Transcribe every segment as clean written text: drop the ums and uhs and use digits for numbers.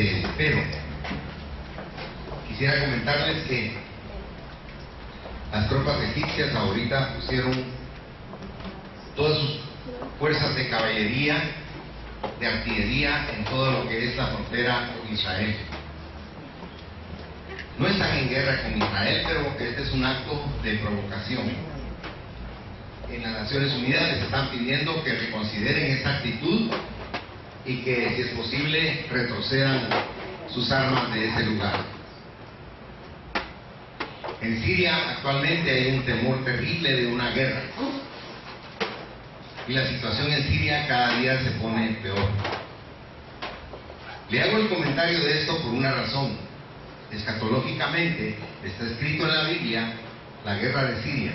del pero. Quisiera comentarles que las tropas egipcias ahorita pusieron todas sus fuerzas de caballería, de artillería en todo lo que es la frontera con Israel. No están en guerra con Israel, pero este es un acto de provocación. En las Naciones Unidas les están pidiendo que reconsideren esta actitud y que, si es posible, retrocedan sus armas de ese lugar. En Siria actualmente hay un temor terrible de una guerra. Y la situación en Siria cada día se pone peor. Le hago el comentario de esto por una razón. Escatológicamente está escrito en la Biblia la guerra de Siria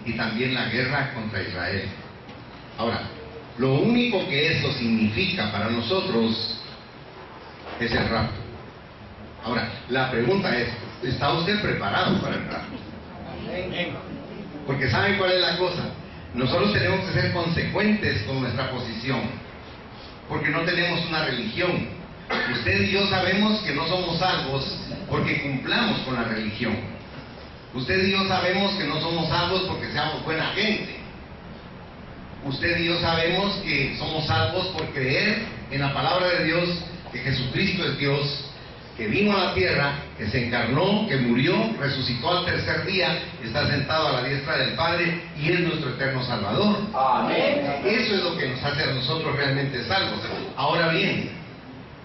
y también la guerra contra Israel. Ahora, lo único que esto significa para nosotros es el rapto. Ahora, la pregunta es, ¿está usted preparado para el rapto? Porque ¿saben cuál es la cosa? Nosotros tenemos que ser consecuentes con nuestra posición, porque no tenemos una religión. Usted y yo sabemos que no somos salvos porque cumplamos con la religión. Usted y yo sabemos que no somos salvos porque seamos buena gente. Usted y yo sabemos que somos salvos por creer en la palabra de Dios, que Jesucristo es Dios, que vino a la tierra, que se encarnó, que murió, resucitó al tercer día, está sentado a la diestra del Padre y es nuestro eterno Salvador. Amén. Eso es lo que nos hace a nosotros realmente salvos. Ahora bien,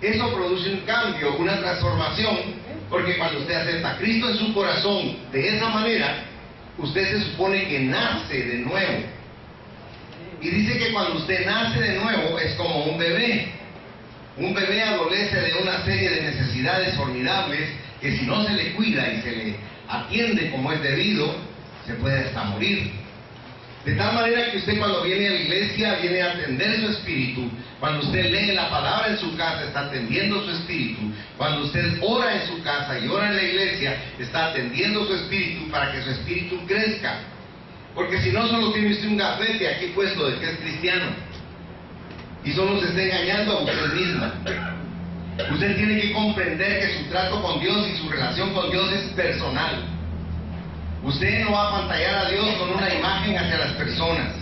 eso produce un cambio, una transformación, porque cuando usted acepta a Cristo en su corazón de esa manera, usted se supone que nace de nuevo. Y dice que cuando usted nace de nuevo es como un bebé. Un bebé adolece de una serie de necesidades formidables que, si no se le cuida y se le atiende como es debido, se puede hasta morir. De tal manera que usted, cuando viene a la iglesia, viene a atender su espíritu. Cuando usted lee la palabra en su casa, está atendiendo su espíritu. Cuando usted ora en su casa y ora en la iglesia, está atendiendo su espíritu para que su espíritu crezca. Porque si no, solo tiene usted un gafete aquí puesto de que es cristiano y solo se está engañando a usted misma. Usted tiene que comprender que su trato con Dios y su relación con Dios es personal. Usted no va a apantallar a Dios con una imagen hacia las personas.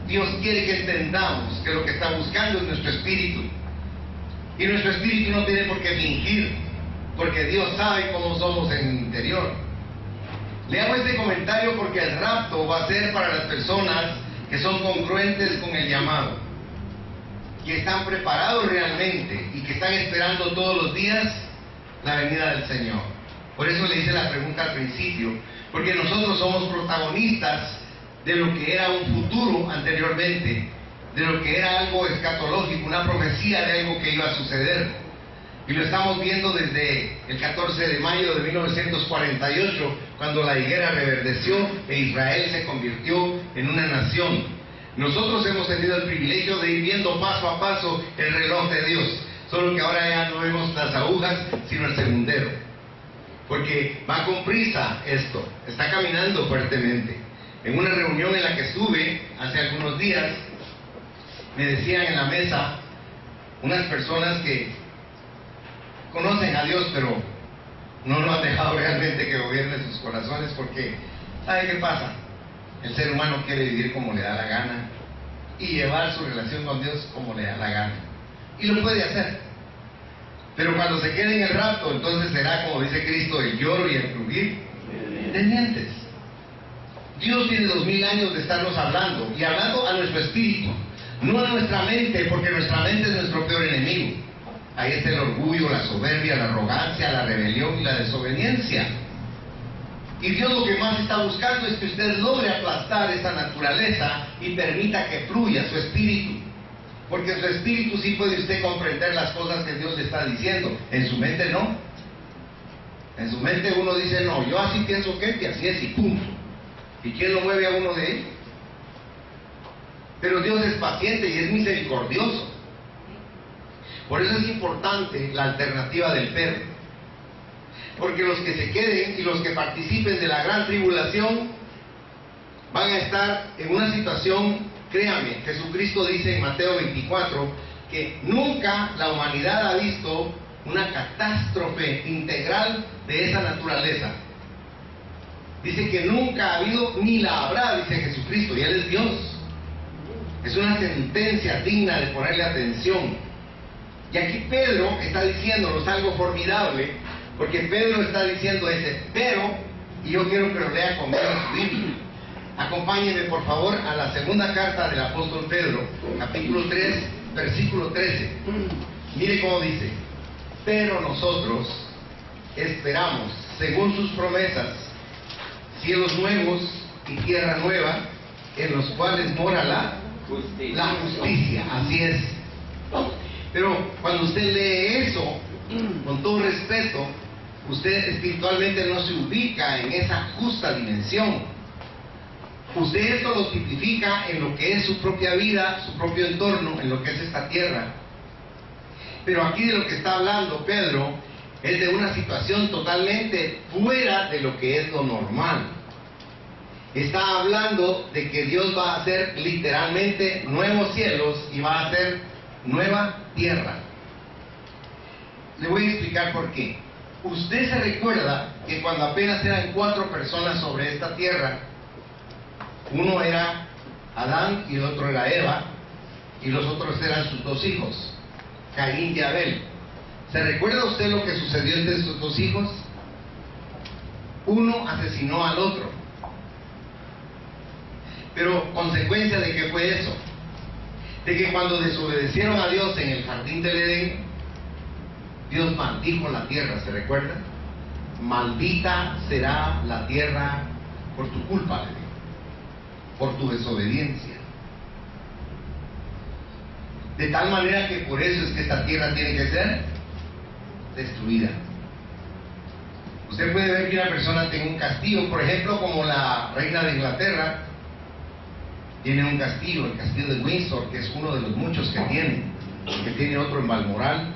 Dios quiere que entendamos que lo que está buscando es nuestro espíritu. Y nuestro espíritu no tiene por qué fingir, porque Dios sabe cómo somos en el interior. Le hago este comentario porque el rapto va a ser para las personas que son congruentes con el llamado, que están preparados realmente y que están esperando todos los días la venida del Señor. Por eso le hice la pregunta al principio, porque nosotros somos protagonistas de lo que era un futuro anteriormente, de lo que era algo escatológico, una profecía de algo que iba a suceder. Y lo estamos viendo desde el 14 de mayo de 1948, cuando la higuera reverdeció e Israel se convirtió en una nación. Nosotros hemos tenido el privilegio de ir viendo paso a paso el reloj de Dios, solo que ahora ya no vemos las agujas, sino el segundero. Porque va con prisa esto, está caminando fuertemente. En una reunión en la que estuve hace algunos días, me decían en la mesa unas personas que conocen a Dios, pero no lo han dejado realmente que gobierne sus corazones, porque ¿sabe qué pasa? El ser humano quiere vivir como le da la gana y llevar su relación con Dios como le da la gana. Y lo puede hacer. Pero cuando se quede en el rapto, entonces será, como dice Cristo, el lloro y el crujir de dientes. Dios tiene 2000 años de estarnos hablando, y hablando a nuestro espíritu, no a nuestra mente, porque nuestra mente es nuestro peor enemigo. Ahí está el orgullo, la soberbia, la arrogancia, la rebelión y la desobediencia. Y Dios lo que más está buscando es que usted logre aplastar esa naturaleza y permita que fluya su espíritu. Porque en su espíritu sí puede usted comprender las cosas que Dios le está diciendo. En su mente no. En su mente uno dice, no, yo así pienso que así es y punto. ¿Y quién lo mueve a uno de él? Pero Dios es paciente y es misericordioso. Por eso es importante la alternativa del pero. Porque los que se queden y los que participen de la gran tribulación van a estar en una situación, créame, Jesucristo dice en Mateo 24 que nunca la humanidad ha visto una catástrofe integral de esa naturaleza. Dice que nunca ha habido ni la habrá, dice Jesucristo, y Él es Dios. Es una sentencia digna de ponerle atención. Y aquí Pedro está diciéndonos algo formidable, porque Pedro está diciendo ese pero, y yo quiero que lo lea conmigo en su Biblia. Acompáñenme por favor a la segunda carta del apóstol Pedro, capítulo 3, versículo 13. Mire cómo dice: pero nosotros esperamos, según sus promesas, cielos nuevos y tierra nueva, en los cuales mora la justicia. Así es. Pero cuando usted lee eso, con todo respeto, usted espiritualmente no se ubica en esa justa dimensión. Usted esto lo tipifica en lo que es su propia vida, su propio entorno, en lo que es esta tierra. Pero aquí de lo que está hablando Pedro es de una situación totalmente fuera de lo que es lo normal. Está hablando de que Dios va a hacer literalmente nuevos cielos y va a hacer nueva tierra. Le voy a explicar por qué. Usted se recuerda que cuando apenas eran 4 personas sobre esta tierra, uno era Adán y el otro era Eva, y los otros eran sus 2 hijos, Caín y Abel. ¿Se recuerda usted lo que sucedió entre estos 2 hijos? Uno asesinó al otro. Pero consecuencia de qué fue eso? De que cuando desobedecieron a Dios en el jardín del Edén, Dios maldijo la tierra, ¿se recuerda? Maldita será la tierra por tu culpa, le dijo, por tu desobediencia. De tal manera que por eso es que esta tierra tiene que ser destruida. Usted puede ver que una persona tiene un castillo, por ejemplo, como la reina de Inglaterra tiene un castillo, el castillo de Windsor, que es uno de los muchos que tiene otro en Balmoral,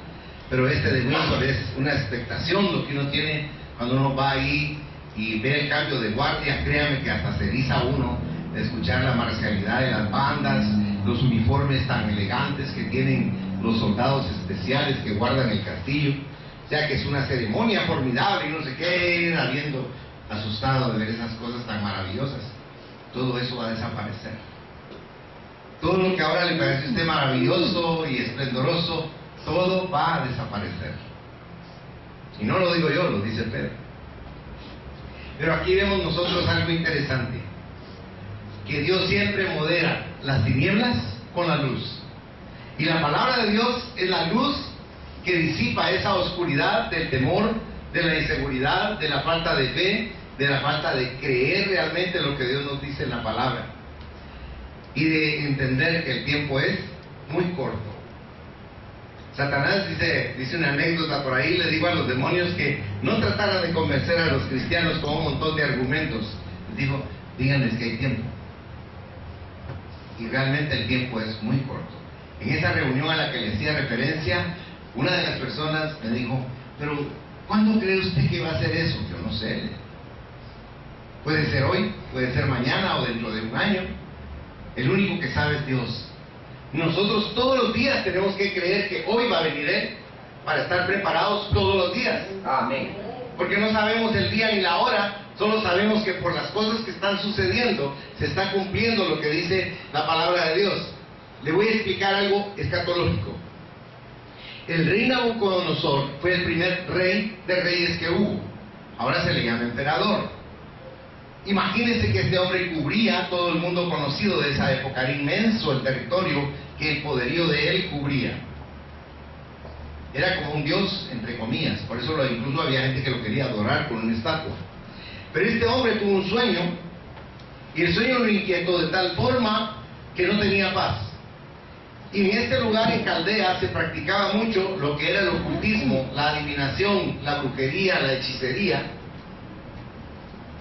pero este de Windsor es una expectación lo que uno tiene cuando uno va ahí y ve el cambio de guardia. Créame que hasta se eriza uno de escuchar la marcialidad de las bandas, los uniformes tan elegantes que tienen los soldados especiales que guardan el castillo. O sea que es una ceremonia formidable y no sé qué, habiendo asustado de ver esas cosas tan maravillosas. Todo eso va a desaparecer. Todo lo que ahora le parece a usted maravilloso y esplendoroso, todo va a desaparecer. Y no lo digo yo, lo dice Pedro. Pero aquí vemos nosotros algo interesante, que Dios siempre modera las tinieblas con la luz. Y la palabra de Dios es la luz que disipa esa oscuridad del temor, de la inseguridad, de la falta de fe, de la falta de creer realmente lo que Dios nos dice en la palabra. Y de entender que el tiempo es muy corto. Satanás dice una anécdota por ahí, le dijo a los demonios que no trataran de convencer a los cristianos con un montón de argumentos. Les dijo, díganles que hay tiempo. Y realmente el tiempo es muy corto. En esa reunión a la que le hacía referencia, una de las personas me dijo, pero ¿cuándo cree usted que va a hacer eso? Yo no sé. Puede ser hoy, puede ser mañana o dentro de un año. El único que sabe es Dios. Nosotros todos los días tenemos que creer que hoy va a venir Él para estar preparados todos los días. Amén. Porque no sabemos el día ni la hora, solo sabemos que por las cosas que están sucediendo se está cumpliendo lo que dice la palabra de Dios. Le voy a explicar algo escatológico. El rey Nabucodonosor fue el primer rey de reyes que hubo. Ahora se le llama emperador. Imagínense que este hombre cubría todo el mundo conocido de esa época. Era inmenso el territorio que el poderío de él cubría. Era como un dios, entre comillas. Por eso incluso había gente que lo quería adorar con una estatua. Pero este hombre tuvo un sueño, y el sueño lo inquietó de tal forma que no tenía paz. Y en este lugar, en Caldea, se practicaba mucho lo que era el ocultismo, la adivinación, la brujería, la hechicería.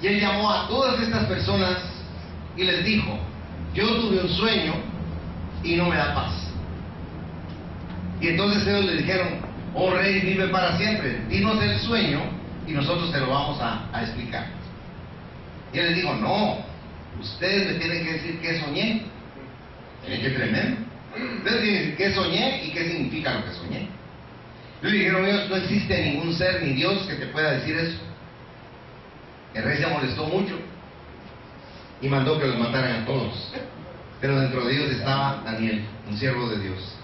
Y él llamó a todas estas personas y les dijo, yo tuve un sueño y no me da paz. Y entonces ellos le dijeron, oh rey, vive para siempre, dinos el sueño y nosotros te lo vamos a explicar. Y él les dijo, no, ustedes me tienen que decir qué soñé. Qué tremendo. Entonces, ¿qué soñé y qué significa lo que soñé? Le dijeron ellos, no existe ningún ser ni Dios que te pueda decir eso. El rey se molestó mucho y mandó que los mataran a todos. Pero dentro de ellos estaba Daniel, un siervo de Dios.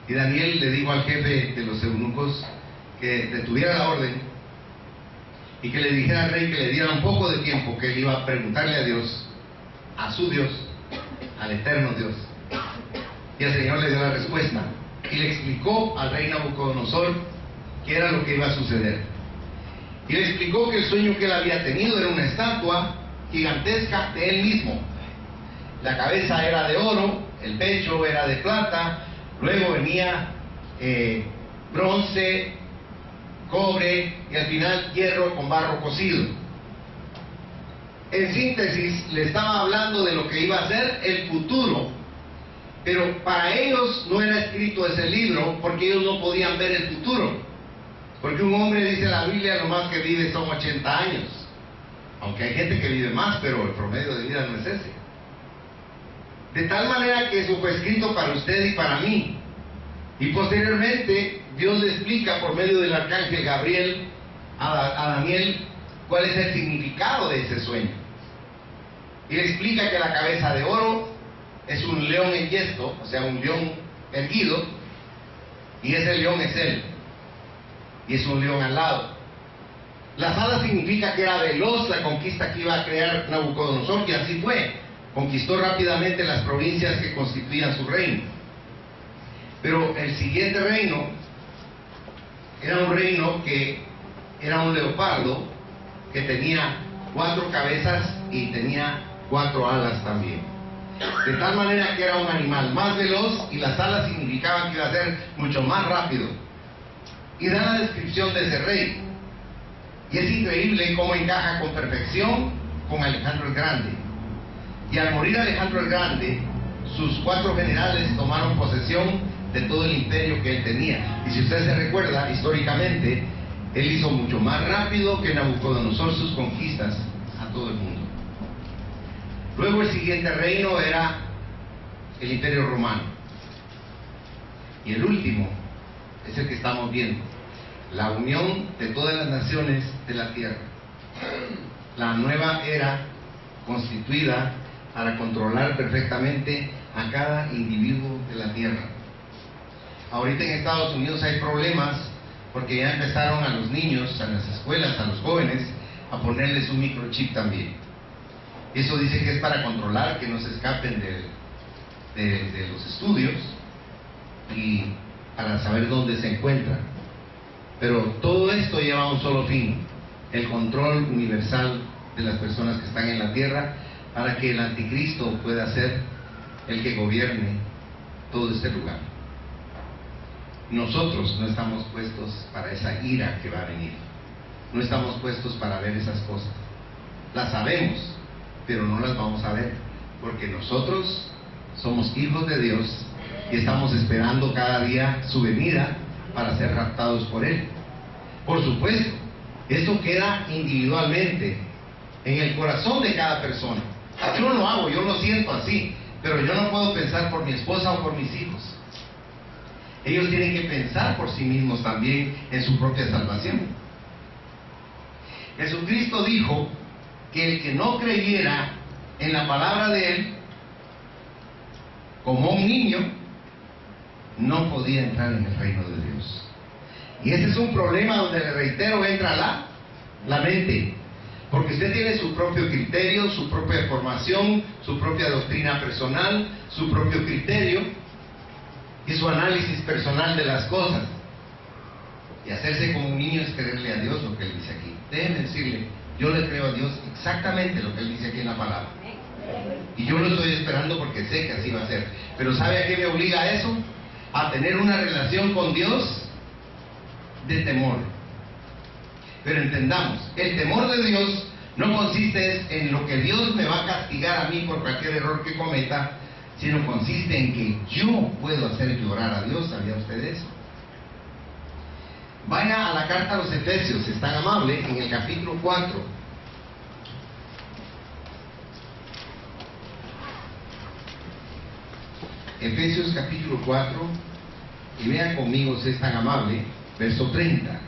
Y Daniel le dijo al jefe de los eunucos que detuviera la orden y que le dijera al rey que le diera un poco de tiempo, que él iba a preguntarle a Dios, a su Dios, al eterno Dios. Y el Señor le dio la respuesta y le explicó al rey Nabucodonosor qué era lo que iba a suceder. Y le explicó que el sueño que él había tenido era una estatua gigantesca de él mismo. La cabeza era de oro, el pecho era de plata, luego venía bronce, cobre y al final hierro con barro cocido. En síntesis, le estaba hablando de lo que iba a ser el futuro, pero para ellos no era escrito ese libro porque ellos no podían ver el futuro. Porque un hombre, dice la Biblia, lo más que vive son 80 años. Aunque hay gente que vive más, pero el promedio de vida no es ese. De tal manera que eso fue escrito para usted y para mí. Y posteriormente, Dios le explica por medio del arcángel Gabriel a Daniel cuál es el significado de ese sueño. Y le explica que la cabeza de oro es un león en yesto, o sea, un león erguido, y ese león es él. Y es un león alado. Las alas significa que era veloz la conquista que iba a crear Nabucodonosor, y así fue. Conquistó rápidamente las provincias que constituían su reino. Pero el siguiente reino era un reino que era un leopardo que tenía 4 cabezas y tenía 4 alas también. De tal manera que era un animal más veloz y las alas significaban que iba a ser mucho más rápido. Y da la descripción de ese rey. Y es increíble cómo encaja con perfección con Alejandro el Grande. Y al morir Alejandro el Grande, sus 4 generales tomaron posesión de todo el imperio que él tenía. Y si usted se recuerda, históricamente, él hizo mucho más rápido que Nabucodonosor sus conquistas a todo el mundo. Luego el siguiente reino era el Imperio Romano. Y el último es el que estamos viendo, la unión de todas las naciones de la tierra. La nueva era constituida para controlar perfectamente a cada individuo de la tierra. Ahorita en Estados Unidos hay problemas porque ya empezaron a los niños, a las escuelas, a los jóvenes, a ponerles un microchip también. Eso dice que es para controlar que no se escapen de los estudios y para saber dónde se encuentran. Pero todo esto lleva a un solo fin: el control universal de las personas que están en la tierra, para que el anticristo pueda ser el que gobierne todo este lugar. Nosotros no estamos puestos para esa ira que va a venir. No estamos puestos para ver esas cosas. Las sabemos, pero no las vamos a ver, porque nosotros somos hijos de Dios y estamos esperando cada día su venida para ser raptados por Él. Por supuesto, esto queda individualmente en el corazón de cada persona. Yo lo hago, yo lo siento así, pero yo no puedo pensar por mi esposa o por mis hijos. Ellos tienen que pensar por sí mismos también en su propia salvación. Jesucristo dijo que el que no creyera en la palabra de Él, como un niño, no podía entrar en el reino de Dios. Y ese es un problema donde, le reitero, entra la mente. Porque usted tiene su propio criterio, su propia formación, su propia doctrina personal, su propio criterio y su análisis personal de las cosas. Y hacerse como un niño es creerle a Dios lo que Él dice aquí. Déjenme decirle, yo le creo a Dios exactamente lo que Él dice aquí en la palabra. Y yo lo estoy esperando porque sé que así va a ser. Pero ¿sabe a qué me obliga eso? A tener una relación con Dios de temor. Pero entendamos, el temor de Dios no consiste en lo que Dios me va a castigar a mí por cualquier error que cometa, sino consiste en que yo puedo hacer llorar a Dios. ¿Sabía usted eso? Vaya a la carta a los Efesios, es tan amable, en el capítulo 4. Efesios capítulo 4, y vean conmigo si es tan amable, verso 30.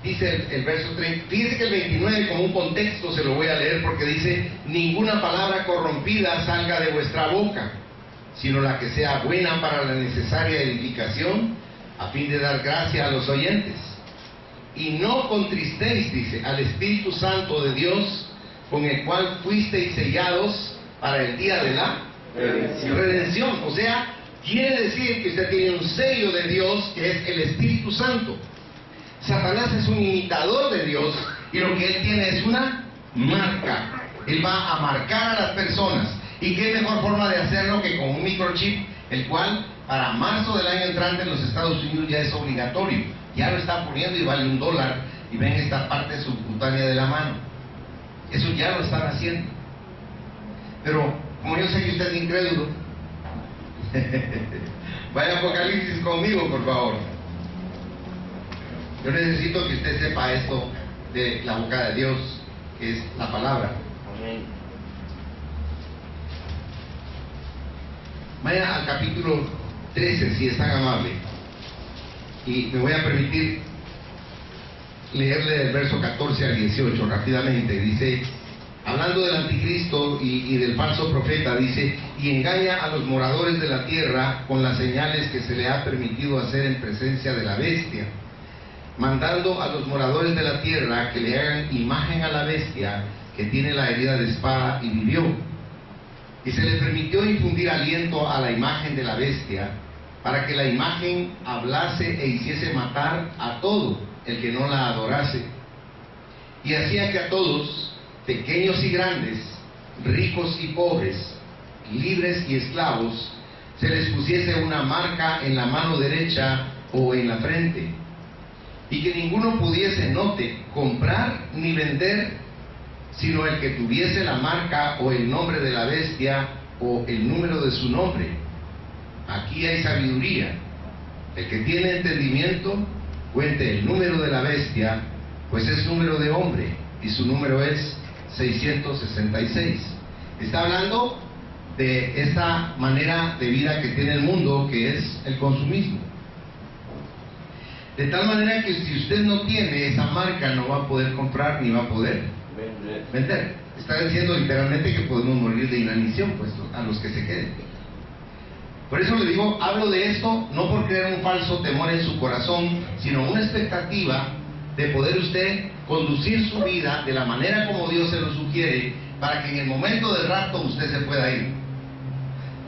Dice el verso 30, fíjense que el 29 como un contexto se lo voy a leer porque dice: ninguna palabra corrompida salga de vuestra boca, sino la que sea buena para la necesaria edificación, a fin de dar gracia a los oyentes. Y no contristéis, dice, al Espíritu Santo de Dios, con el cual fuisteis sellados para el día de la redención. O sea, quiere decir que usted tiene un sello de Dios, que es el Espíritu Santo. Satanás es un imitador de Dios, y lo que él tiene es una marca. Él va a marcar a las personas. ¿Y qué mejor forma de hacerlo que con un microchip, el cual para marzo del año entrante en los Estados Unidos ya es obligatorio? Ya lo están poniendo y vale $1, y ven esta parte subcutánea de la mano. Eso ya lo están haciendo. Pero como yo sé que usted es incrédulo, vaya a Apocalipsis conmigo, por favor. Yo necesito que usted sepa esto de la boca de Dios, que es la palabra. Amén. Vaya al capítulo 13, si es tan amable. Y me voy a permitir leerle del verso 14 al 18 rápidamente. Dice, hablando del anticristo y del falso profeta, dice: y engaña a los moradores de la tierra con las señales que se le ha permitido hacer en presencia de la bestia, mandando a los moradores de la tierra que le hagan imagen a la bestia que tiene la herida de espada y vivió. Y se le permitió infundir aliento a la imagen de la bestia, para que la imagen hablase e hiciese matar a todo el que no la adorase. Y hacía que a todos, pequeños y grandes, ricos y pobres, libres y esclavos, se les pusiese una marca en la mano derecha o en la frente, y que ninguno pudiese, note, comprar ni vender, sino el que tuviese la marca o el nombre de la bestia o el número de su nombre. Aquí hay sabiduría. El que tiene entendimiento, cuente el número de la bestia, pues es número de hombre, y su número es 666. Está hablando de esta manera de vida que tiene el mundo, que es el consumismo. De tal manera que si usted no tiene esa marca, no va a poder comprar ni va a poder vender. Está diciendo literalmente que podemos morir de inanición, pues, a los que se queden. Por eso le digo, hablo de esto no por crear un falso temor en su corazón, sino una expectativa de poder usted conducir su vida de la manera como Dios se lo sugiere, para que en el momento del rapto usted se pueda ir.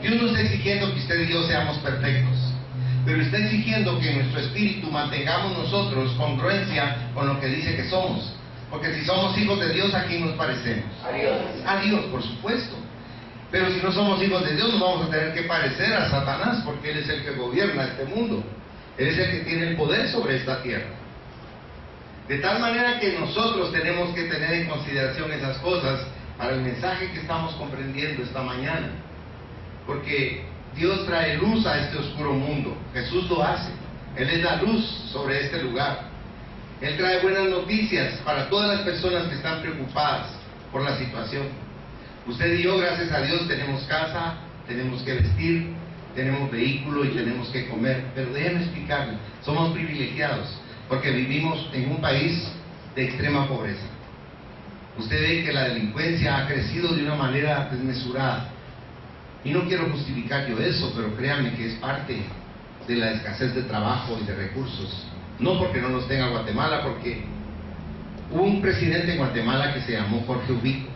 Dios no está exigiendo que usted y yo seamos perfectos, pero está exigiendo que en nuestro espíritu mantengamos nosotros congruencia con lo que dice que somos. Porque si somos hijos de Dios, ¿a quién nos parecemos? A Dios. A Dios, por supuesto. Pero si no somos hijos de Dios, nos vamos a tener que parecer a Satanás, porque Él es el que gobierna este mundo. Él es el que tiene el poder sobre esta tierra. De tal manera que nosotros tenemos que tener en consideración esas cosas para el mensaje que estamos comprendiendo esta mañana. Porque Dios trae luz a este oscuro mundo. Jesús lo hace. Él es la luz sobre este lugar. Él trae buenas noticias para todas las personas que están preocupadas por la situación. Usted y yo, gracias a Dios, tenemos casa, tenemos que vestir, tenemos vehículo y tenemos que comer. Pero déjenme explicarle, somos privilegiados porque vivimos en un país de extrema pobreza. Usted ve que la delincuencia ha crecido de una manera desmesurada. Y no quiero justificar yo eso, pero créanme que es parte de la escasez de trabajo y de recursos. No porque no los tenga Guatemala, porque hubo un presidente en Guatemala que se llamó Jorge Ubico.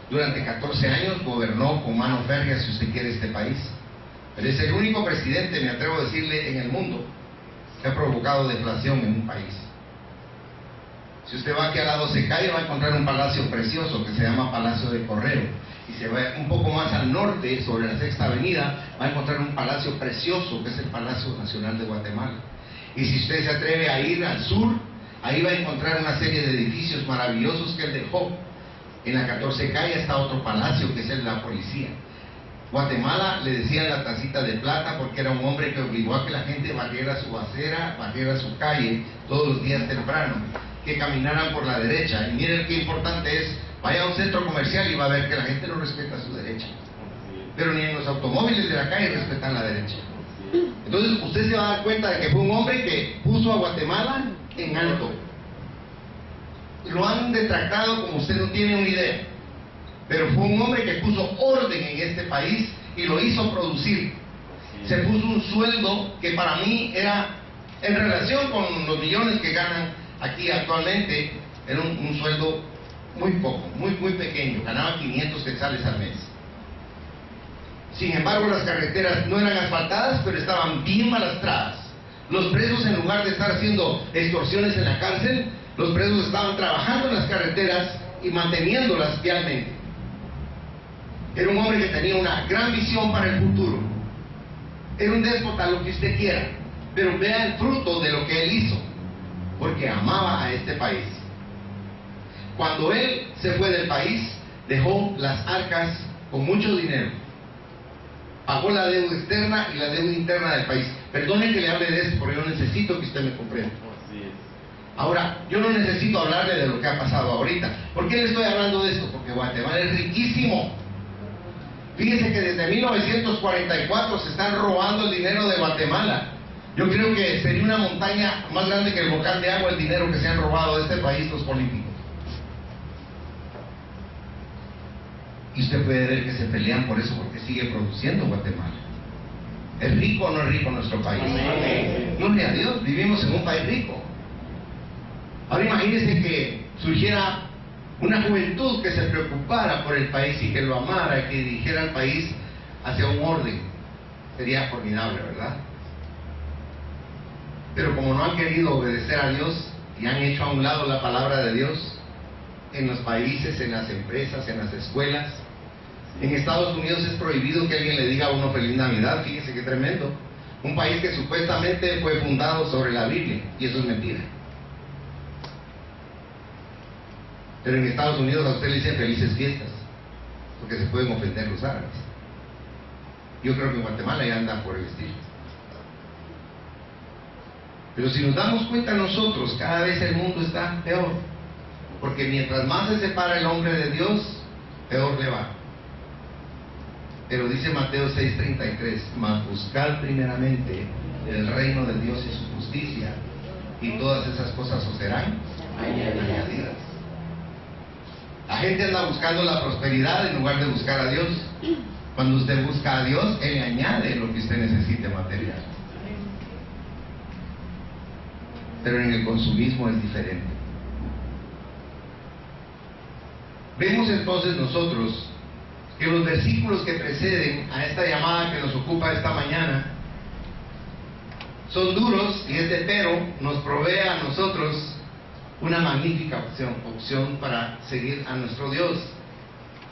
Durante 14 años gobernó con mano férrea, si usted quiere, este país. Pero es el único presidente, me atrevo a decirle, en el mundo que ha provocado deflación en un país. Si usted va aquí a la 12 calle, va a encontrar un palacio precioso que se llama Palacio de Correo. Y se va un poco más al norte, sobre la Sexta Avenida, va a encontrar un palacio precioso que es el Palacio Nacional de Guatemala. Y si usted se atreve a ir al sur, ahí va a encontrar una serie de edificios maravillosos que él dejó. En la 14 calle está otro palacio que es el de la policía. Guatemala le decían la tacita de plata porque era un hombre que obligó a que la gente barriera su acera, barriera su calle todos los días temprano, que caminaran por la derecha. Y miren qué importante es, vaya a un centro comercial y va a ver que la gente no respeta su derecha. pero ni en los automóviles de la calle respetan la derecha. Entonces usted se va a dar cuenta de que fue un hombre que puso a Guatemala en alto. Lo han detractado como usted no tiene una idea, pero fue un hombre que puso orden en este país y lo hizo producir. Se puso un sueldo que para mí era, en relación con los millones que ganan aquí actualmente, era un sueldo muy poco, muy pequeño. Ganaba 500 quetzales al mes. Sin embargo, las carreteras no eran asfaltadas, pero estaban bien balastradas. Los presos, en lugar de estar haciendo extorsiones en la cárcel, los presos estaban trabajando en las carreteras y manteniéndolas vialmente. Era un hombre que tenía una gran visión para el futuro. Era un déspota, lo que usted quiera, pero vea el fruto de lo que él hizo, porque amaba a este país. Cuando él se fue del país, dejó las arcas con mucho dinero. Pagó la deuda externa y la deuda interna del país. Perdone que le hable de esto, porque yo necesito que usted me comprenda. Ahora, yo no necesito hablarle de lo que ha pasado ahorita. ¿Por qué le estoy hablando de esto? Porque Guatemala es riquísimo. Fíjense que desde 1944 se están robando el dinero de Guatemala. Yo creo que sería una montaña más grande que el volcán de agua el dinero que se han robado de este país los políticos. Y usted puede ver que se pelean por eso, porque sigue produciendo Guatemala. ¿Es rico o no es rico nuestro país? Gloria a Dios, vivimos en un país rico. Ahora imagínense que surgiera una juventud que se preocupara por el país y que lo amara, que dirigiera al país hacia un orden. Sería formidable, ¿verdad? Pero como no han querido obedecer a Dios y han hecho a un lado la palabra de Dios, en los países, en las empresas, en las escuelas. En Estados Unidos es prohibido que alguien le diga a uno feliz Navidad. Fíjese qué tremendo. Un país que supuestamente fue fundado sobre la Biblia, y eso es mentira. Pero en Estados Unidos a usted le dicen felices fiestas, porque se pueden ofender los árabes. Yo creo que en Guatemala ya anda por el estilo. Pero si nos damos cuenta nosotros, cada vez el mundo está peor. Porque mientras más se separa el hombre de Dios, peor le va. Pero dice Mateo 6:33, mas buscad primeramente el reino de Dios y su justicia, y todas esas cosas os serán añadidas. La gente anda buscando la prosperidad en lugar de buscar a Dios. Cuando usted busca a Dios, Él le añade lo que usted necesite material. Pero en el consumismo es diferente. Vemos entonces nosotros que los versículos que preceden a esta llamada que nos ocupa esta mañana son duros, y este pero nos provee a nosotros una magnífica opción para seguir a nuestro Dios,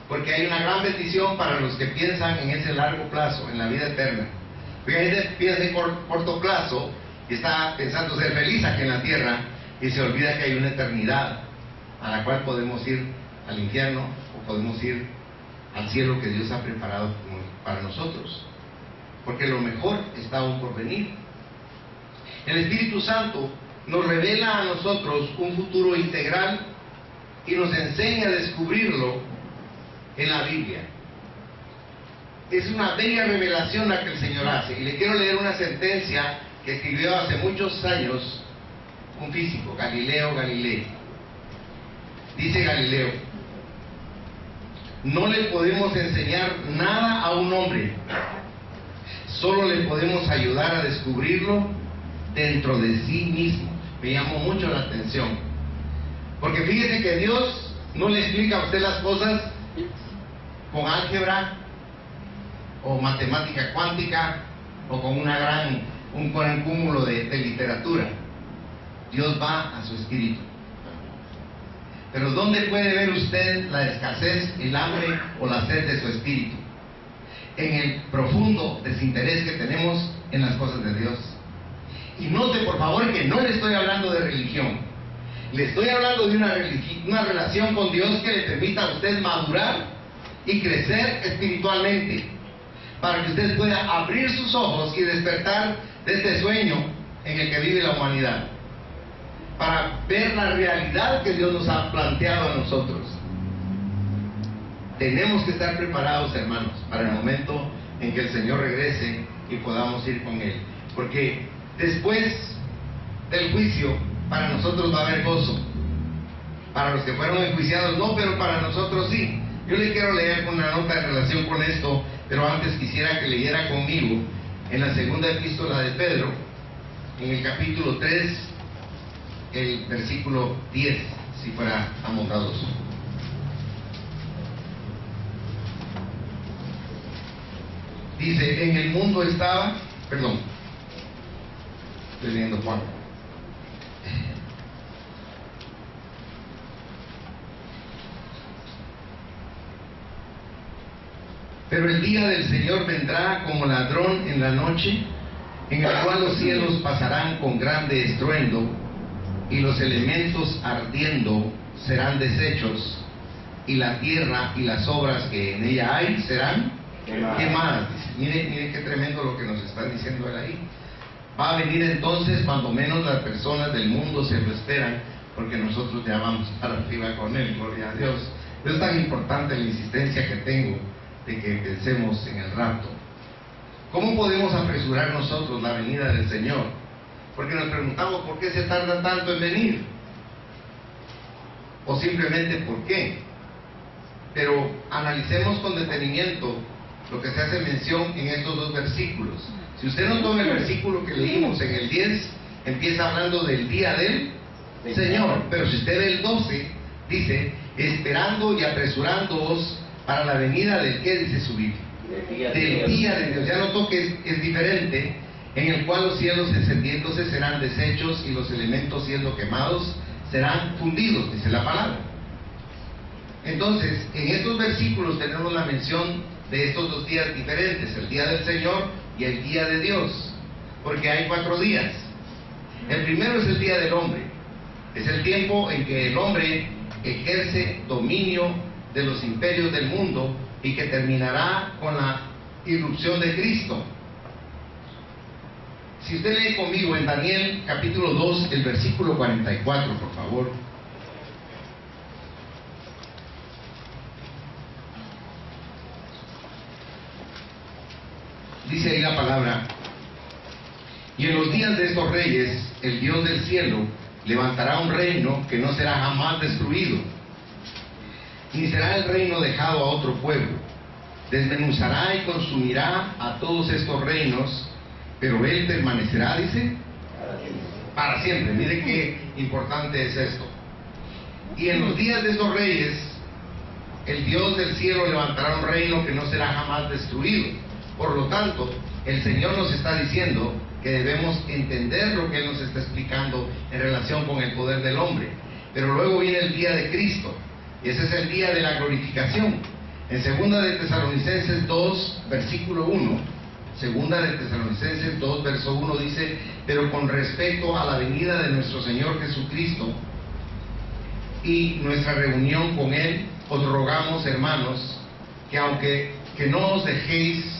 porque hay una gran bendición para los que piensan en ese largo plazo, en la vida eterna. Porque hay gente que piensa en corto plazo y está pensando ser feliz aquí en la tierra y se olvida que hay una eternidad a la cual podemos ir al infierno o podemos ir al cielo que Dios ha preparado para nosotros, porque lo mejor está aún por venir. El Espíritu Santo nos revela a nosotros un futuro integral y nos enseña a descubrirlo en la Biblia. Es una bella revelación la que el Señor hace, y le quiero leer una sentencia que escribió hace muchos años un físico, Galileo Galilei. Dice Galileo: no le podemos enseñar nada a un hombre, solo le podemos ayudar a descubrirlo dentro de sí mismo. Me llamó mucho la atención, porque fíjese que Dios no le explica a usted las cosas con álgebra o matemática cuántica o con un gran cúmulo de literatura. Dios va a su espíritu. Pero ¿dónde puede ver usted la escasez, el hambre o la sed de su espíritu? En el profundo desinterés que tenemos en las cosas de Dios. Y note por favor que no le estoy hablando de religión, le estoy hablando de una relación con Dios que le permita a usted madurar y crecer espiritualmente, para que usted pueda abrir sus ojos y despertar de este sueño en el que vive la humanidad, para ver la realidad que Dios nos ha planteado a nosotros. tenemos que estar preparados, hermanos, para el momento en que el Señor regrese y podamos ir con Él. Porque después del juicio, para nosotros va a haber gozo. Para los que fueron enjuiciados no, pero para nosotros sí. Yo le quiero leer una nota en relación con esto, pero antes quisiera que leyera conmigo en la segunda epístola de Pedro, en el capítulo 3, el versículo 10, si fuera bondadoso. Dice, en el mundo estaba, perdón, estoy leyendo Juan. Pero el día del Señor vendrá como ladrón en la noche, en el cual los cielos pasarán con grande estruendo, y los elementos ardiendo serán deshechos, y la tierra y las obras que en ella hay serán quemadas. Mire qué tremendo lo que nos está diciendo él ahí. Va a venir entonces cuando menos las personas del mundo se lo esperan, porque nosotros ya vamos para arriba con él, gloria a Dios. Pero es tan importante la insistencia que tengo de que pensemos en el rapto. ¿Cómo podemos apresurar nosotros la venida del Señor? Porque nos preguntamos por qué se tarda tanto en venir, o simplemente por qué. Pero analicemos con detenimiento lo que se hace mención en estos dos versículos. Si usted no toma el versículo que leímos en el 10, empieza hablando del día del Señor, pero si usted ve el 12, dice, esperando y apresurándoos para la venida del que dice su Biblia, del día de Dios. Ya notó que es diferente, en el cual los cielos encendiéndose serán deshechos y los elementos siendo quemados serán fundidos, dice la palabra. Entonces, en estos versículos tenemos la mención de estos dos días diferentes, el día del Señor y el día de Dios, porque hay 4 días. El primero es el día del hombre, es el tiempo en que el hombre ejerce dominio de los imperios del mundo y que terminará con la irrupción de Cristo. Si usted lee conmigo en Daniel capítulo 2, el versículo 44, por favor. Dice ahí la palabra: y en los días de estos reyes, el Dios del cielo levantará un reino que no será jamás destruido, ni será el reino dejado a otro pueblo. Desmenuzará y consumirá a todos estos reinos, pero él permanecerá, dice, para siempre. Mire qué importante es esto. Y en los días de estos reyes, el Dios del cielo levantará un reino que no será jamás destruido. Por lo tanto, el Señor nos está diciendo que debemos entender lo que Él nos está explicando en relación con el poder del hombre. Pero luego viene el día de Cristo, y ese es el día de la glorificación. En segunda de Tesalonicenses 2, versículo 1, segunda de Tesalonicenses 2, verso 1 dice: pero con respecto a la venida de nuestro Señor Jesucristo y nuestra reunión con Él, os rogamos, hermanos, que aunque no os dejéis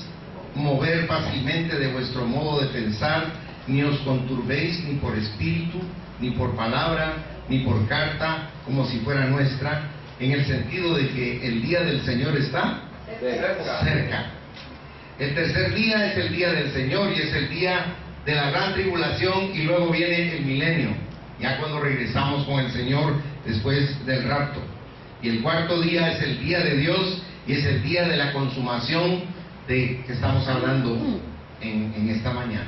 mover fácilmente de vuestro modo de pensar, ni os conturbéis ni por espíritu, ni por palabra, ni por carta, como si fuera nuestra, en el sentido de que el día del Señor está cerca. El tercer día es el día del Señor y es el día de la gran tribulación, y luego viene el milenio, ya cuando regresamos con el Señor después del rapto. Y el cuarto día es el día de Dios y es el día de la consumación de que estamos hablando en esta mañana.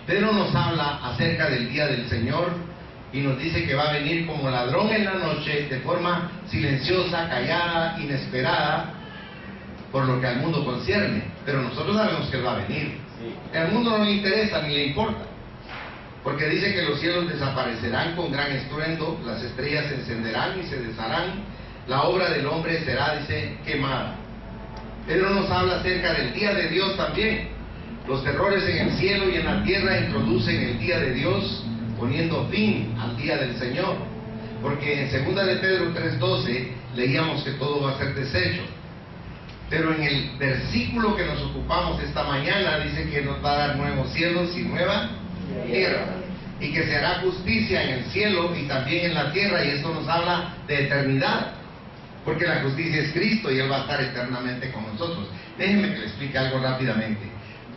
Pedro nos habla acerca del día del Señor y nos dice que va a venir como ladrón en la noche, de forma silenciosa, callada, inesperada, por lo que al mundo concierne. Pero nosotros sabemos que Él va a venir. Al mundo no le interesa ni le importa, porque dice que los cielos desaparecerán con gran estruendo, las estrellas se encenderán y se desharán, la obra del hombre será, dice, quemada. Pedro nos habla acerca del día de Dios también. Los terrores en el cielo y en la tierra introducen el día de Dios, poniendo fin al día del Señor. Porque en segunda de Pedro 3:12 leíamos que todo va a ser deshecho. Pero en el versículo que nos ocupamos esta mañana dice que nos va a dar nuevos cielos y nueva tierra, y que se hará justicia en el cielo y también en la tierra, y esto nos habla de eternidad. porque la justicia es Cristo y Él va a estar eternamente con nosotros. Déjenme que le explique algo rápidamente.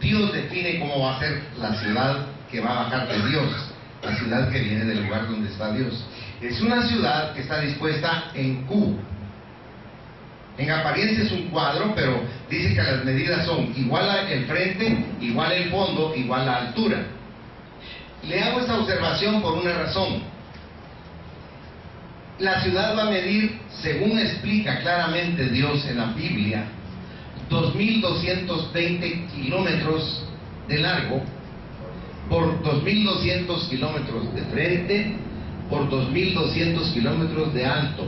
Dios define cómo va a ser la ciudad que va a bajar de Dios, la ciudad que viene del lugar donde está Dios. Es una ciudad que está dispuesta en Q. En apariencia es un cuadro, pero dice que las medidas son igual el frente, igual el fondo, igual la altura. Le hago esa observación por una razón. La ciudad va a medir, según explica claramente Dios en la Biblia, 2.220 kilómetros de largo por 2.200 kilómetros de frente por 2.200 kilómetros de alto.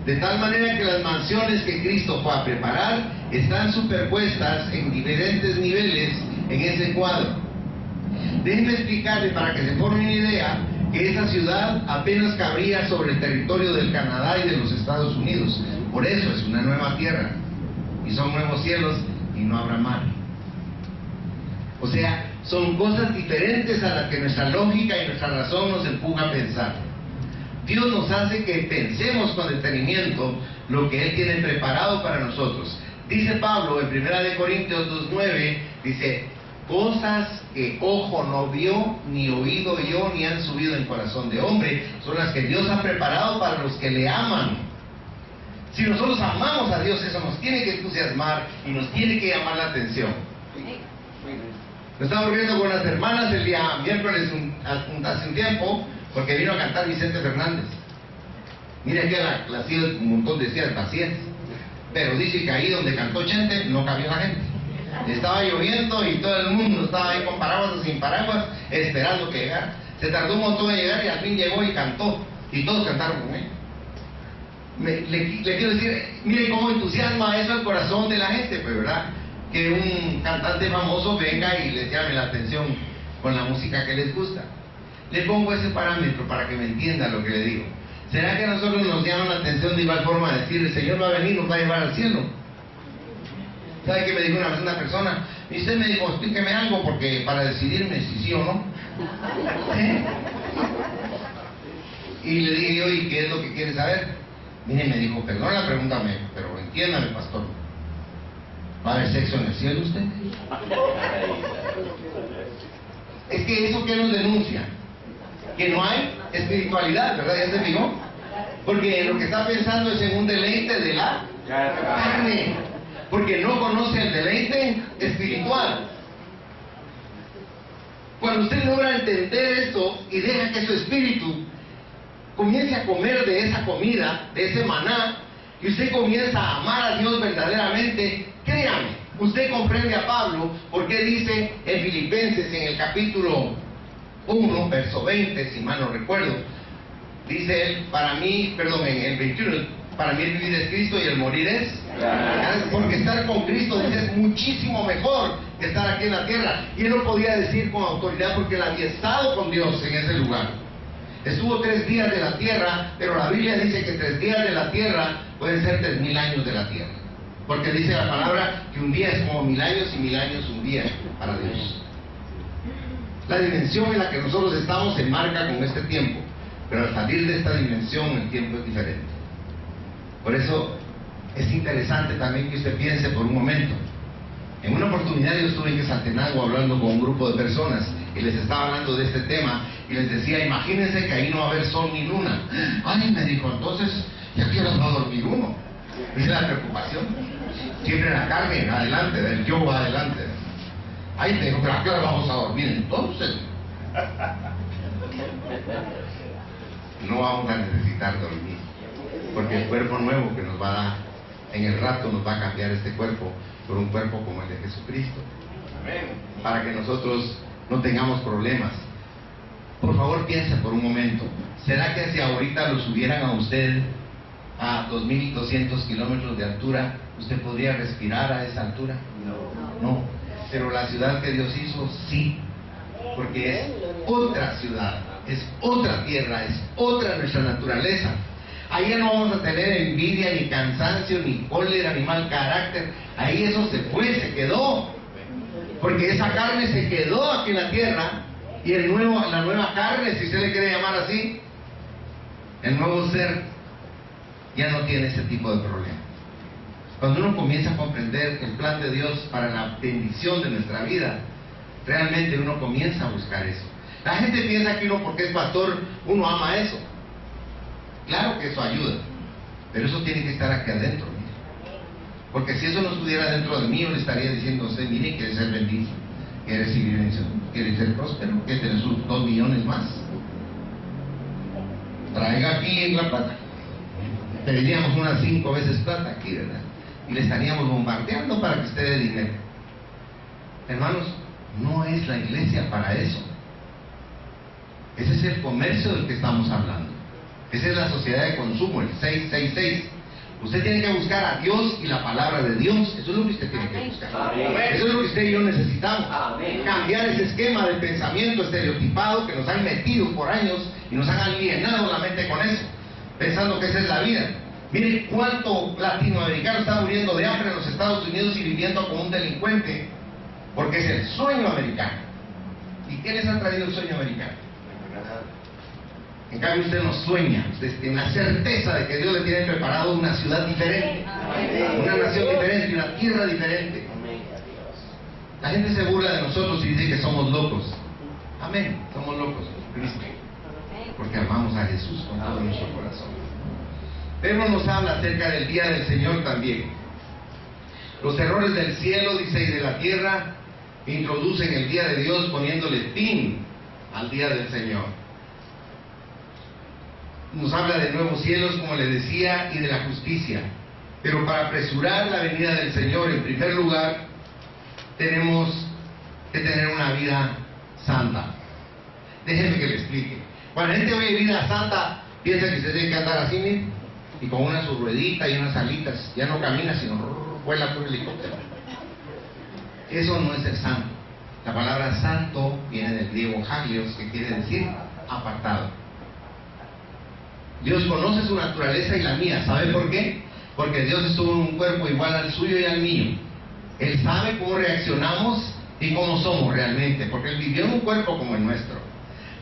De tal manera que las mansiones que Cristo fue a preparar están superpuestas en diferentes niveles en ese cuadro. Déjenme explicarle para que se forme una idea que esa ciudad apenas cabría sobre el territorio del Canadá y de los Estados Unidos. Por eso es una nueva tierra y son nuevos cielos y no habrá mar. O sea, son cosas diferentes a las que nuestra lógica y nuestra razón nos empuja a pensar. Dios nos hace que pensemos con detenimiento lo que Él tiene preparado para nosotros. Dice Pablo en 1 Corintios 2:9, dice, cosas que ojo no vio, ni oído oyó, ni han subido en corazón de hombre, son las que Dios ha preparado para los que le aman. Si nosotros amamos a Dios, eso nos tiene que entusiasmar y nos tiene que llamar la atención. Nos estamos viendo con las hermanas el día miércoles hace un tiempo, porque vino a cantar Vicente Fernández. Mire que la ciudad, un montón de sillas vacías, pero dice que ahí donde cantó Chente no cabía la gente. Estaba lloviendo y todo el mundo estaba ahí con paraguas o sin paraguas esperando que llegara. Se tardó un montón en llegar y al fin llegó y cantó, y todos cantaron con él. Le quiero decir, mire cómo entusiasma eso el corazón de la gente, pues, ¿verdad? Que un cantante famoso venga y les llame la atención con la música que les gusta. Le pongo ese parámetro para que me entienda lo que le digo. ¿Será que a nosotros nos llama la atención de igual forma de decir, el Señor va a venir, nos va a llevar al cielo? ¿Sabe qué me dijo una vez una persona? Y usted me dijo, explíqueme algo porque para decidirme si sí o no. Y le dije yo, ¿y qué es lo que quiere saber? Mire, me dijo, perdón la pregunta, pero entiéndame, pastor. ¿Va a haber sexo en el cielo usted? Es que eso que nos denuncia, que no hay espiritualidad, ¿verdad? ¿Ya se fijó? Porque lo que está pensando es en un deleite de la carne, porque no conoce el deleite espiritual. Cuando usted logra entender esto y deja que su espíritu comience a comer de esa comida, de ese maná, y usted comienza a amar a Dios verdaderamente, créame, usted comprende a Pablo porque dice en Filipenses, en el capítulo 1, verso 20, si mal no recuerdo, dice él, en el 21, para mí el vivir es Cristo y el morir es ganar, porque estar con Cristo dice, es muchísimo mejor que estar aquí en la tierra. Y él lo podía decir con autoridad porque él había estado con Dios en ese lugar. Estuvo 3 días de la tierra, pero la Biblia dice que 3 días de la tierra pueden ser 3.000 años de la tierra. Porque dice la palabra que un día es como 1.000 años y 1.000 años un día para Dios. La dimensión en la que nosotros estamos se marca con este tiempo, pero al salir de esta dimensión el tiempo es diferente. Por eso es interesante también que usted piense por un momento. En una oportunidad yo estuve en Quetzaltenango hablando con un grupo de personas y les estaba hablando de este tema y les decía, imagínense que ahí no va a haber sol ni luna. Ay, me dijo, entonces, ¿ya qué horas va a dormir uno? Esa es la preocupación. Siempre la carne adelante, el yo va adelante. Ay, me dijo, pero ¿a qué hora vamos a dormir entonces? No vamos a necesitar dormir, porque el cuerpo nuevo que nos va a dar en el rato nos va a cambiar este cuerpo por un cuerpo como el de Jesucristo. Amén. Para que nosotros no tengamos problemas. Por favor, piense por un momento. ¿Será que si ahorita lo subieran a usted a 2.200 kilómetros de altura, usted podría respirar a esa altura? No. Pero la ciudad que Dios hizo, sí. Porque es otra ciudad, es otra tierra, es otra nuestra naturaleza. Ahí no vamos a tener envidia, ni cansancio, ni cólera, ni mal carácter. Ahí eso se fue, se quedó. Porque esa carne se quedó aquí en la tierra. Y la nueva carne, si usted le quiere llamar así, el nuevo ser, ya no tiene ese tipo de problema. Cuando uno comienza a comprender el plan de Dios para la bendición de nuestra vida, realmente uno comienza a buscar eso. La gente piensa que uno, porque es pastor, uno ama eso. Claro que eso ayuda, pero eso tiene que estar aquí adentro. Mire. Porque si eso no estuviera dentro de mí, yo le estaría diciendo a usted: mire, quiere ser bendito, quiere recibir bendición, quiere ser próspero, quiere tener sus 2 millones más. Traiga aquí la plata. Tendríamos unas 5 veces plata aquí, ¿verdad? Y le estaríamos bombardeando para que usted dé dinero. Hermanos, no es la iglesia para eso. Ese es el comercio del que estamos hablando. Esa es la sociedad de consumo, el 666. Usted tiene que buscar a Dios y la palabra de Dios. Eso es lo que usted tiene que buscar. Eso es lo que usted y yo necesitamos. Cambiar ese esquema de pensamiento estereotipado que nos han metido por años y nos han alienado la mente con eso, pensando que esa es la vida. Mire cuánto latinoamericano está muriendo de hambre en los Estados Unidos y viviendo como un delincuente, porque es el sueño americano. ¿Y qué les ha traído el sueño americano? En cambio usted no sueña, usted tiene la certeza de que Dios le tiene preparado una ciudad diferente, una nación diferente, una tierra diferente. La gente se burla de nosotros y dice que somos locos. Amén, somos locos por Cristo, porque amamos a Jesús con todo nuestro corazón. Pedro nos habla acerca del día del Señor también. Los terrores del cielo, dice, y de la tierra introducen el día de Dios, poniéndole fin al día del Señor. Nos habla de nuevos cielos, como les decía, y de la justicia. Pero para apresurar la venida del Señor, en primer lugar, tenemos que tener una vida santa. Déjenme que le explique. Cuando la gente oye vida santa, piensa que se tiene que andar así, ¿sí? Y con una su ruedita y unas alitas. Ya no camina, sino vuela por el helicóptero. Eso no es ser santo. La palabra santo viene del griego hagios, que quiere decir apartado. Dios conoce su naturaleza y la mía. ¿Sabe por qué? Porque Dios estuvo en un cuerpo igual al suyo y al mío. Él sabe cómo reaccionamos y cómo somos realmente, porque Él vivió en un cuerpo como el nuestro.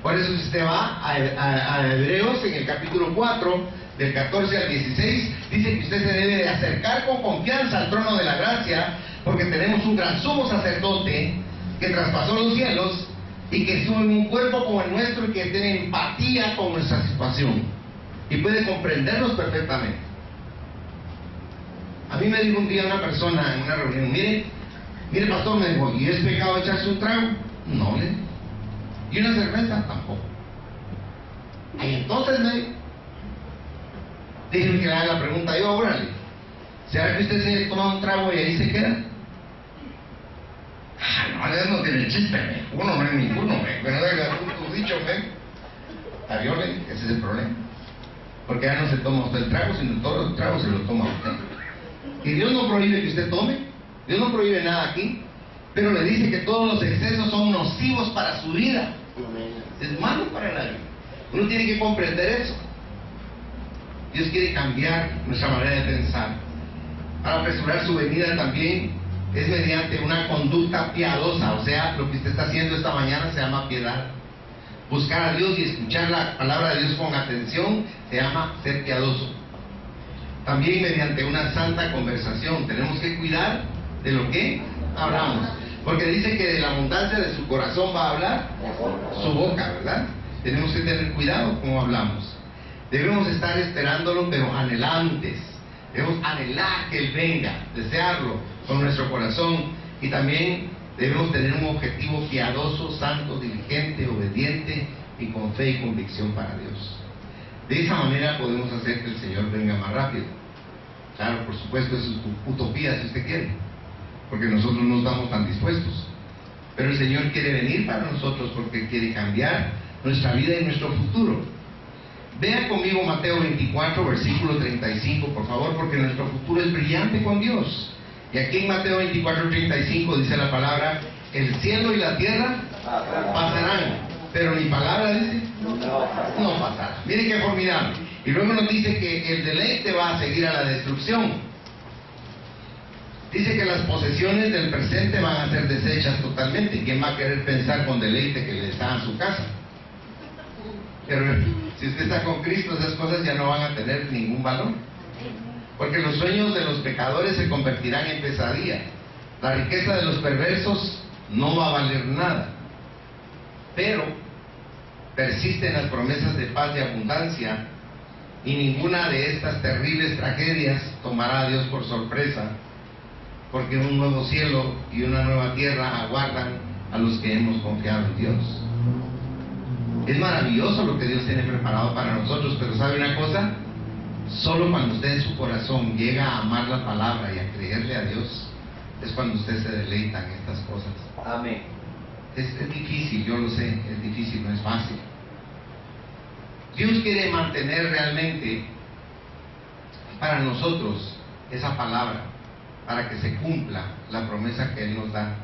Por eso si usted va a Hebreos, en el capítulo 4, del 14 al 16, dice que usted se debe de acercar con confianza al trono de la gracia, porque tenemos un gran sumo sacerdote que traspasó los cielos y que estuvo en un cuerpo como el nuestro y que tiene empatía con nuestra situación y puede comprendernos perfectamente. A mí me dijo un día una persona en una reunión: mire pastor, me dijo, ¿y es pecado echarse un trago? No, le digo. ¿Y una cerveza? Tampoco. Y entonces me dijo, déjenme que le haga la pregunta yo, órale, ¿será que usted se toma un trago y ahí se queda? No, no tiene chiste, uno no es ninguno, pero no tu dicho, aviole, ese es el problema. Porque ya no se toma usted el trago, sino todos los tragos se los toma usted. Y Dios no prohíbe que usted tome, Dios no prohíbe nada aquí, pero le dice que todos los excesos son nocivos para su vida. Es malo para la vida. Uno tiene que comprender eso. Dios quiere cambiar nuestra manera de pensar. Para apresurar su venida también es mediante una conducta piadosa. O sea, lo que usted está haciendo esta mañana se llama piedad. Buscar a Dios y escuchar la palabra de Dios con atención se llama ser piadoso. También mediante una santa conversación. Tenemos que cuidar de lo que hablamos, porque dice que de la abundancia de su corazón va a hablar su boca, ¿verdad? Tenemos que tener cuidado cómo hablamos. Debemos estar esperándolo, pero anhelantes. Debemos anhelar que Él venga, desearlo con nuestro corazón. Y también debemos tener un objetivo piadoso, santo, diligente, obediente y con fe y convicción para Dios. De esa manera podemos hacer que el Señor venga más rápido. Claro, por supuesto, es utopía si usted quiere, porque nosotros no estamos tan dispuestos. Pero el Señor quiere venir para nosotros porque quiere cambiar nuestra vida y nuestro futuro. Vean conmigo Mateo 24, versículo 35, por favor, porque nuestro futuro es brillante con Dios. Y aquí en Mateo 24, 35 dice la palabra: el cielo y la tierra pasarán, pero mi palabra, dice, no pasará. Miren qué formidable. Y luego nos dice que el deleite va a seguir a la destrucción. Dice que las posesiones del presente van a ser deshechas totalmente. ¿Quién va a querer pensar con deleite que le está en su casa? Pero si usted está con Cristo, esas cosas ya no van a tener ningún valor. porque los sueños de los pecadores se convertirán en pesadilla. La riqueza de los perversos no va a valer nada. Pero persisten las promesas de paz y abundancia, y ninguna de estas terribles tragedias tomará a Dios por sorpresa, porque un nuevo cielo y una nueva tierra aguardan a los que hemos confiado en Dios. Es maravilloso lo que Dios tiene preparado para nosotros, pero ¿sabe una cosa? Solo cuando usted en su corazón llega a amar la palabra y a creerle a Dios, es cuando usted se deleita en estas cosas. Amén. Es difícil, yo lo sé, es difícil, no es fácil. Dios quiere mantener realmente para nosotros esa palabra, para que se cumpla la promesa que Él nos da.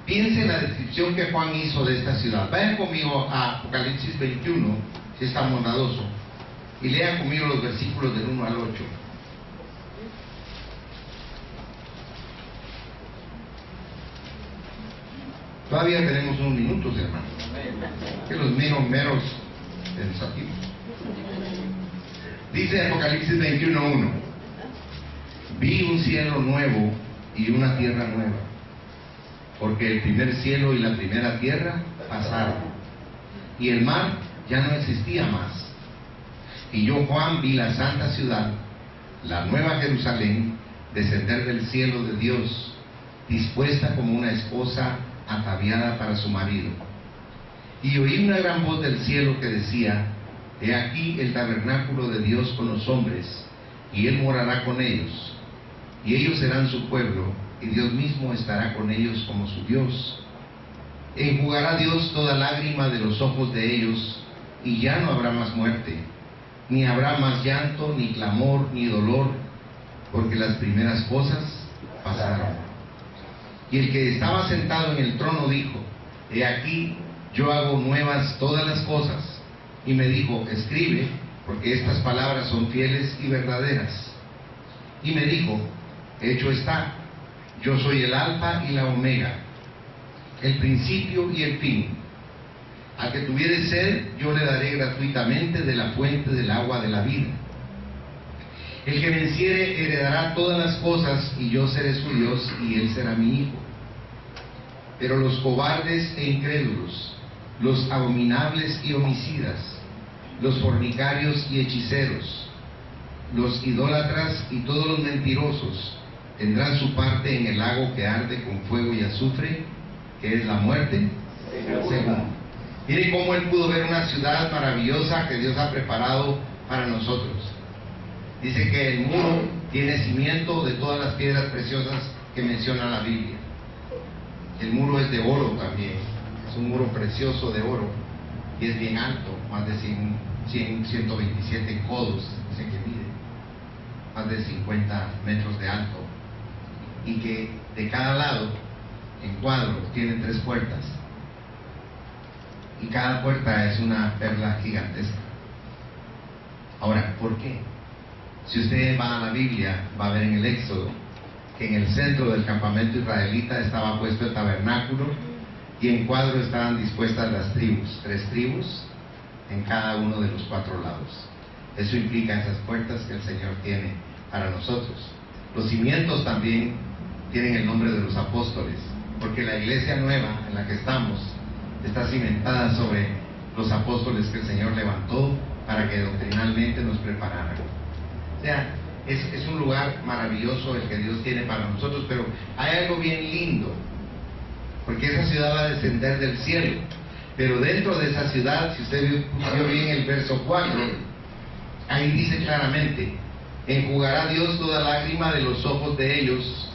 Piense en la descripción que Juan hizo de esta ciudad. Vayan conmigo a Apocalipsis 21, si está bondadoso, y lean conmigo los versículos del 1 al 8. Todavía tenemos unos minutos, hermano. Que los meros pensativos. Dice Apocalipsis 21:1: vi un cielo nuevo y una tierra nueva, porque el primer cielo y la primera tierra pasaron, y el mar ya no existía más. Y yo, Juan, vi la santa ciudad, la nueva Jerusalén, descender del cielo de Dios, dispuesta como una esposa ataviada para su marido. Y oí una gran voz del cielo que decía: he aquí el tabernáculo de Dios con los hombres, y Él morará con ellos, y ellos serán su pueblo, y Dios mismo estará con ellos como su Dios. Enjugará Dios toda lágrima de los ojos de ellos, y ya no habrá más muerte, ni habrá más llanto, ni clamor, ni dolor, porque las primeras cosas pasaron. Y el que estaba sentado en el trono dijo: he aquí, yo hago nuevas todas las cosas. Y me dijo: escribe, porque estas palabras son fieles y verdaderas. Y me dijo: hecho está, yo soy el Alfa y la Omega, el principio y el fin. Al que tuviere sed, yo le daré gratuitamente de la fuente del agua de la vida. El que venciere heredará todas las cosas, y yo seré su Dios, y él será mi hijo. Pero los cobardes e incrédulos, los abominables y homicidas, los fornicarios y hechiceros, los idólatras y todos los mentirosos tendrán su parte en el lago que arde con fuego y azufre, que es la muerte segunda. Miren cómo él pudo ver una ciudad maravillosa que Dios ha preparado para nosotros. Dice que el muro tiene cimiento de todas las piedras preciosas que menciona la Biblia. El muro es de oro también, es un muro precioso de oro, y es bien alto, más de 127 codos, dice que mide, más de 50 metros de alto, y que de cada lado, en cuadro, tiene 3 puertas, y cada puerta es una perla gigantesca. Ahora, ¿por qué? Si usted va a la Biblia, va a ver en el Éxodo que en el centro del campamento israelita estaba puesto el tabernáculo, y en cuadro estaban dispuestas las tribus, 3 tribus en cada uno de los 4 lados. Eso implica esas puertas que el Señor tiene para nosotros. Los cimientos también tienen el nombre de los apóstoles, porque la iglesia nueva en la que estamos está cimentada sobre los apóstoles que el Señor levantó para que doctrinalmente nos prepararan. O sea, es un lugar maravilloso el que Dios tiene para nosotros, pero hay algo bien lindo, porque esa ciudad va a descender del cielo, pero dentro de esa ciudad, si usted vio bien el verso 4, ahí dice claramente: enjugará Dios toda lágrima de los ojos de ellos.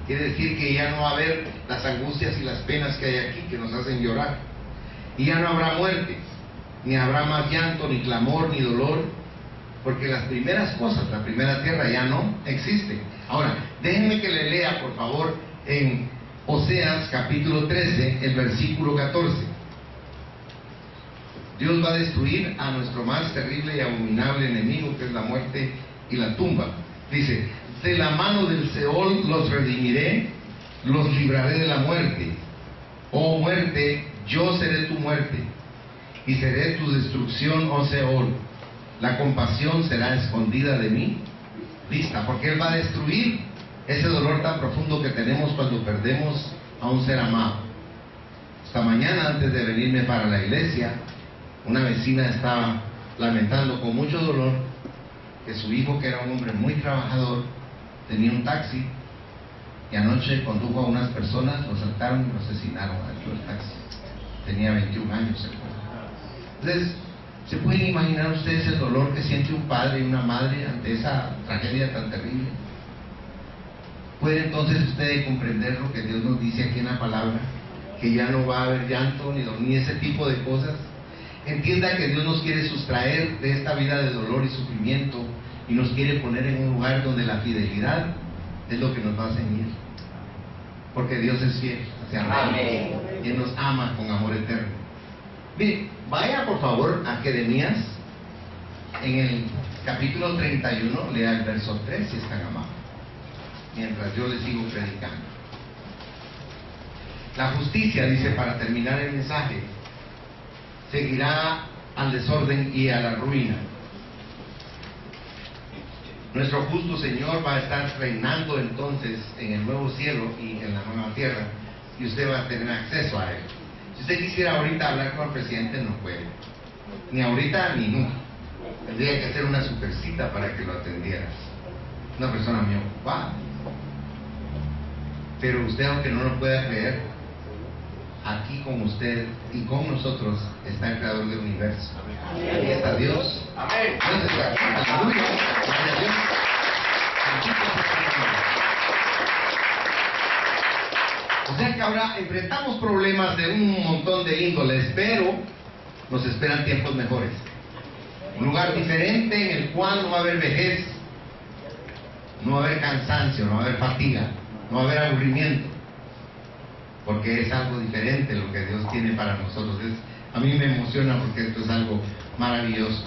Quiere decir que ya no va a haber las angustias y las penas que hay aquí, que nos hacen llorar, y ya no habrá muerte, ni habrá más llanto, ni clamor, ni dolor, porque las primeras cosas, la primera tierra, ya no existe. Ahora, déjenme que le lea, por favor, en Oseas capítulo 13, el versículo 14. Dios va a destruir a nuestro más terrible y abominable enemigo, que es la muerte y la tumba. Dice: de la mano del Seol los redimiré, los libraré de la muerte. Oh muerte, yo seré tu muerte, y seré tu destrucción, oh Seol. La compasión será escondida de mí, vista, porque Él va a destruir ese dolor tan profundo que tenemos cuando perdemos a un ser amado. Esta mañana, antes de venirme para la iglesia, una vecina estaba lamentando con mucho dolor que su hijo, que era un hombre muy trabajador, tenía un taxi y anoche condujo a unas personas, lo asaltaron y lo asesinaron adentro del taxi. Tenía 21 años el joven. Entonces, ¿se pueden imaginar ustedes el dolor que siente un padre y una madre ante esa tragedia tan terrible? ¿Puede entonces ustedes comprender lo que Dios nos dice aquí en la palabra? Que ya no va a haber llanto ni ese tipo de cosas. Entienda que Dios nos quiere sustraer de esta vida de dolor y sufrimiento y nos quiere poner en un lugar donde la fidelidad es lo que nos va a ceñir. Porque Dios es fiel hacia nosotros y Él nos ama con amor eterno. Mire, vaya por favor a Jeremías en el capítulo 31, lea el verso 3 si están amados, mientras yo les sigo predicando. La justicia, dice, para terminar el mensaje, seguirá al desorden y a la ruina. Nuestro justo Señor va a estar reinando entonces en el nuevo cielo y en la nueva tierra, y usted va a tener acceso a Él. Si usted quisiera ahorita hablar con el presidente, no puede, ni ahorita ni nunca. Tendría que hacer una supercita para que lo atendieras. Una persona muy ocupada. Pero usted, aunque no lo pueda creer, aquí con usted y con nosotros está el Creador del universo. Aquí está Dios. Amén. Dios está aquí. Aleluya. Gloria a Dios. O sea que ahora enfrentamos problemas de un montón de índoles, pero nos esperan tiempos mejores. Un lugar diferente en el cual no va a haber vejez, no va a haber cansancio, no va a haber fatiga, no va a haber aburrimiento, porque es algo diferente lo que Dios tiene para nosotros. A mí me emociona porque esto es algo maravilloso.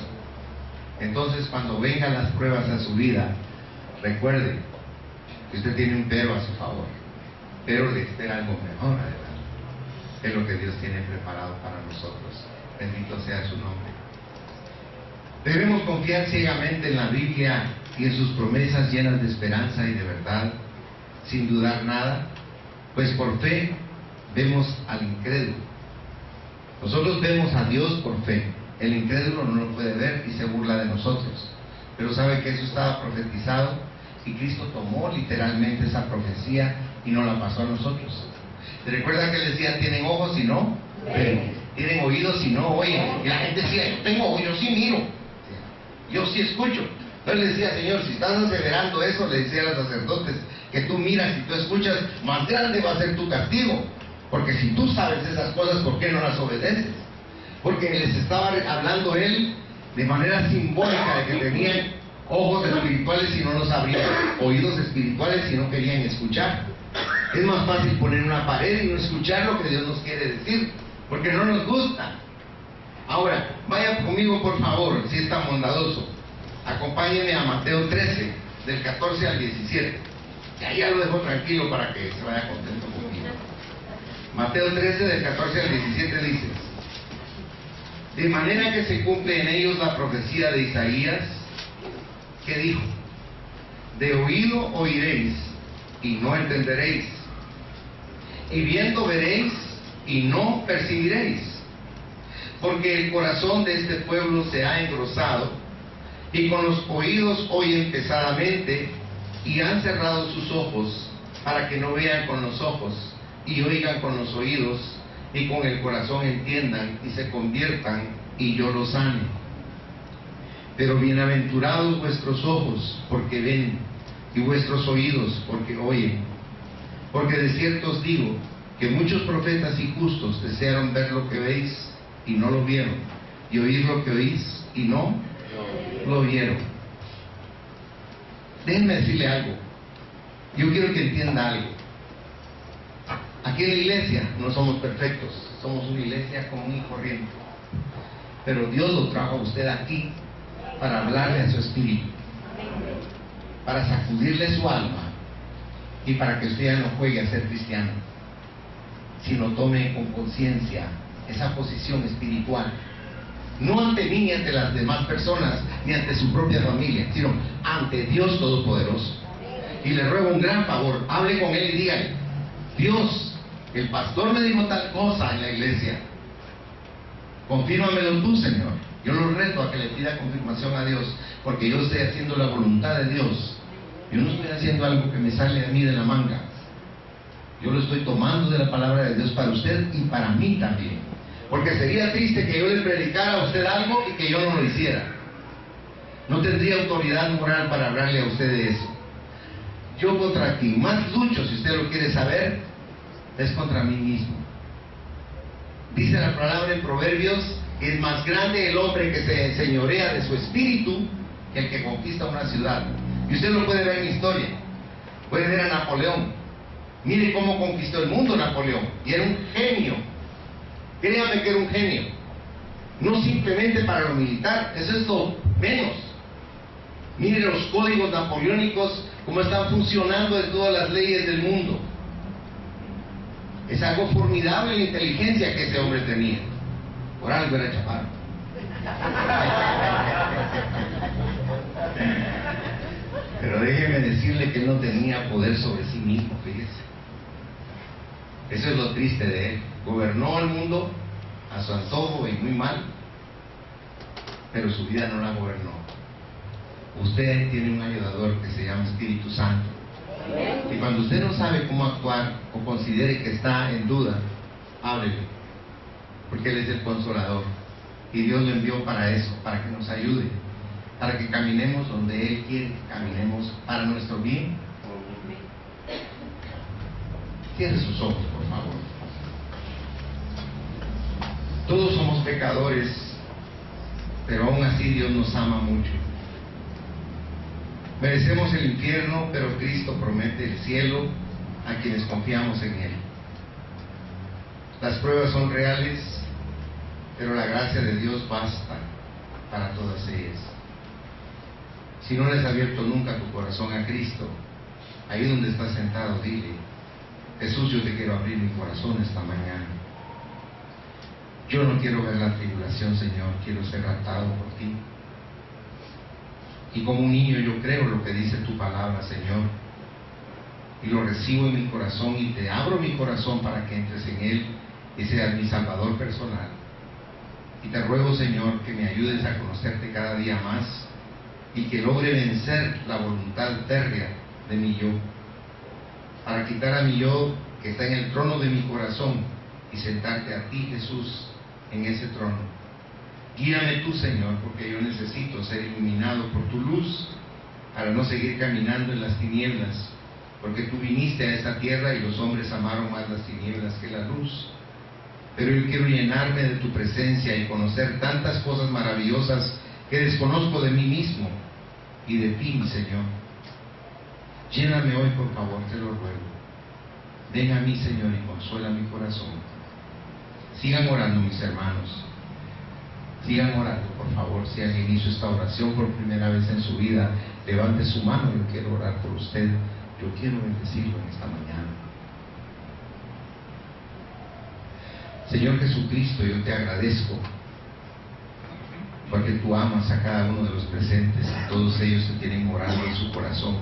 Entonces, cuando vengan las pruebas a su vida, recuerde que usted tiene un pero a su favor, pero le espera algo mejor adelante, es lo que Dios tiene preparado para nosotros. Bendito sea su nombre. Debemos confiar ciegamente en la Biblia y en sus promesas llenas de esperanza y de verdad, sin dudar nada, pues por fe vemos al incrédulo. Nosotros vemos a Dios por fe. El incrédulo no lo puede ver y se burla de nosotros, pero sabe que eso estaba profetizado y Cristo tomó literalmente esa profecía y nos la pasó a nosotros. ¿Se recuerda que le decía, tienen ojos y no ven? Tienen oídos y no oyen? Y la gente decía, yo tengo ojos, yo sí miro, yo sí escucho. Entonces le decía, Señor, si estás aseverando eso, le decía a los sacerdotes, que tú miras y tú escuchas, más grande va a ser tu castigo. Porque si tú sabes esas cosas, ¿por qué no las obedeces? Porque les estaba hablando Él de manera simbólica de que tenían ojos espirituales y no los abrían, oídos espirituales y no querían escuchar. Es más fácil poner una pared y no escuchar lo que Dios nos quiere decir, porque no nos gusta. Ahora, vaya conmigo por favor, si es tan bondadoso. Acompáñenme a Mateo 13, del 14 al 17. Y ahí ya lo dejo tranquilo para que se vaya contento conmigo. Mateo 13, del 14 al 17 dice: de manera que se cumple en ellos la profecía de Isaías, que dijo: de oído oiréis y no entenderéis, y viendo veréis y no percibiréis, porque el corazón de este pueblo se ha engrosado, y con los oídos oyen pesadamente, y han cerrado sus ojos, para que no vean con los ojos, y oigan con los oídos, y con el corazón entiendan, y se conviertan, y yo los sane. Pero bienaventurados vuestros ojos, porque ven, y vuestros oídos, porque oyen. Porque de cierto os digo, que muchos profetas y justos desearon ver lo que veis, y no lo vieron, y oír lo que oís, y no lo vieron. Déjenme decirle algo. Yo quiero que entienda algo. Aquí en la iglesia no somos perfectos, somos una iglesia común y corriente. Pero Dios lo trajo a usted aquí para hablarle a su espíritu, para sacudirle su alma y para que usted ya no juegue a ser cristiano, sino tome con conciencia esa posición espiritual no ante mí ni ante las demás personas, ni ante su propia familia, sino ante Dios Todopoderoso. Y le ruego un gran favor, hable con él y dígale: Dios, el pastor me dijo tal cosa en la iglesia, confírmamelo tú, Señor. Yo lo reto a que le pida confirmación a Dios, porque yo estoy haciendo la voluntad de Dios. Yo no estoy haciendo algo que me sale a mí de la manga. Yo lo estoy tomando de la palabra de Dios para usted y para mí también. Porque sería triste que yo le predicara a usted algo y que yo no lo hiciera. No tendría autoridad moral para hablarle a usted de eso. Yo contra quien más lucho, si usted lo quiere saber, es contra mí mismo. Dice la palabra en Proverbios que es más grande el hombre que se enseñorea de su espíritu que el que conquista una ciudad. Y usted lo puede ver en historia. Puede ver a Napoleón. Mire cómo conquistó el mundo Napoleón. Y era un genio. Créame que era un genio. No simplemente para lo militar, eso es lo menos. Mire los códigos napoleónicos, cómo están funcionando en todas las leyes del mundo. Es algo formidable la inteligencia que ese hombre tenía. Por algo era chaparro. Pero déjeme decirle que él no tenía poder sobre sí mismo, fíjese. Eso es lo triste de él. Gobernó el mundo a su antojo y muy mal, pero su vida no la gobernó. Usted tiene un ayudador que se llama Espíritu Santo. Y cuando usted no sabe cómo actuar o considere que está en duda, háblele, porque Él es el consolador. Y Dios lo envió para eso, para que nos ayude, para que caminemos donde Él quiere que caminemos, para nuestro bien. Cierre sus ojos, por favor. Todos somos pecadores, pero aún así Dios nos ama mucho. Merecemos el infierno, pero Cristo promete el cielo a quienes confiamos en Él. Las pruebas son reales, pero la gracia de Dios basta para todas ellas. Si no le has abierto nunca tu corazón a Cristo, ahí donde estás sentado, dile: Jesús, yo te quiero abrir mi corazón esta mañana. Yo no quiero ver la tribulación, Señor, quiero ser raptado por ti. Y como un niño yo creo lo que dice tu palabra, Señor, y lo recibo en mi corazón y te abro mi corazón para que entres en él y seas mi Salvador personal. Y te ruego, Señor, que me ayudes a conocerte cada día más y que logre vencer la voluntad férrea de mi yo, para quitar a mi yo que está en el trono de mi corazón y sentarte a ti, Jesús, en ese trono. Guíame tú, Señor, porque yo necesito ser iluminado por tu luz para no seguir caminando en las tinieblas, porque tú viniste a esta tierra y los hombres amaron más las tinieblas que la luz. Pero yo quiero llenarme de tu presencia y conocer tantas cosas maravillosas que desconozco de mí mismo y de ti, mi Señor. Lléname hoy, por favor, te lo ruego. Ven a mí, Señor, y consuela mi corazón. Sigan orando, mis hermanos. Sigan orando, por favor. Si alguien hizo esta oración por primera vez en su vida, levante su mano. Yo quiero orar por usted. Yo quiero bendecirlo en esta mañana. Señor Jesucristo, yo te agradezco porque tú amas a cada uno de los presentes, a todos ellos que tienen orando en su corazón.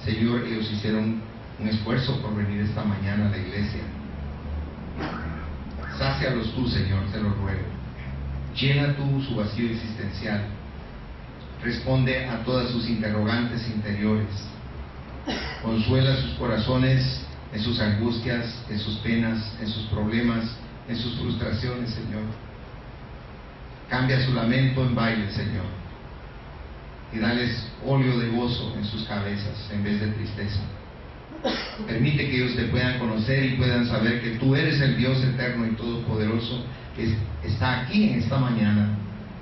Señor, ellos hicieron un esfuerzo por venir esta mañana a la iglesia. Sácialos tú, Señor, te lo ruego. Llena tú su vacío existencial. Responde a todas sus interrogantes interiores. Consuela sus corazones en sus angustias, en sus penas, en sus problemas, en sus frustraciones, Señor. Cambia su lamento en baile, Señor. Y dales óleo de gozo en sus cabezas en vez de tristeza. Permite que ellos te puedan conocer y puedan saber que tú eres el Dios eterno y todopoderoso que está aquí en esta mañana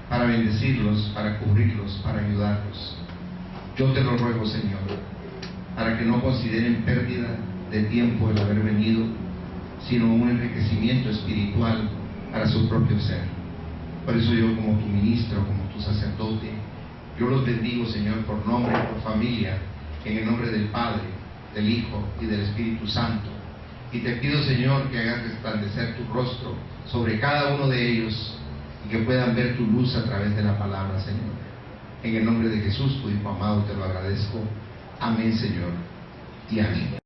para bendecirlos, para cubrirlos, para ayudarlos. Yo te lo ruego, Señor, para que no consideren pérdida de tiempo el haber venido, sino un enriquecimiento espiritual para su propio ser. Por eso yo, como tu ministro, como tu sacerdote, yo los bendigo, Señor, por nombre y por familia, en el nombre del Padre, del Hijo y del Espíritu Santo. Y te pido, Señor, que hagas resplandecer tu rostro sobre cada uno de ellos y que puedan ver tu luz a través de la palabra, Señor. En el nombre de Jesús, tu Hijo amado, te lo agradezco. Amén, Señor, y amén.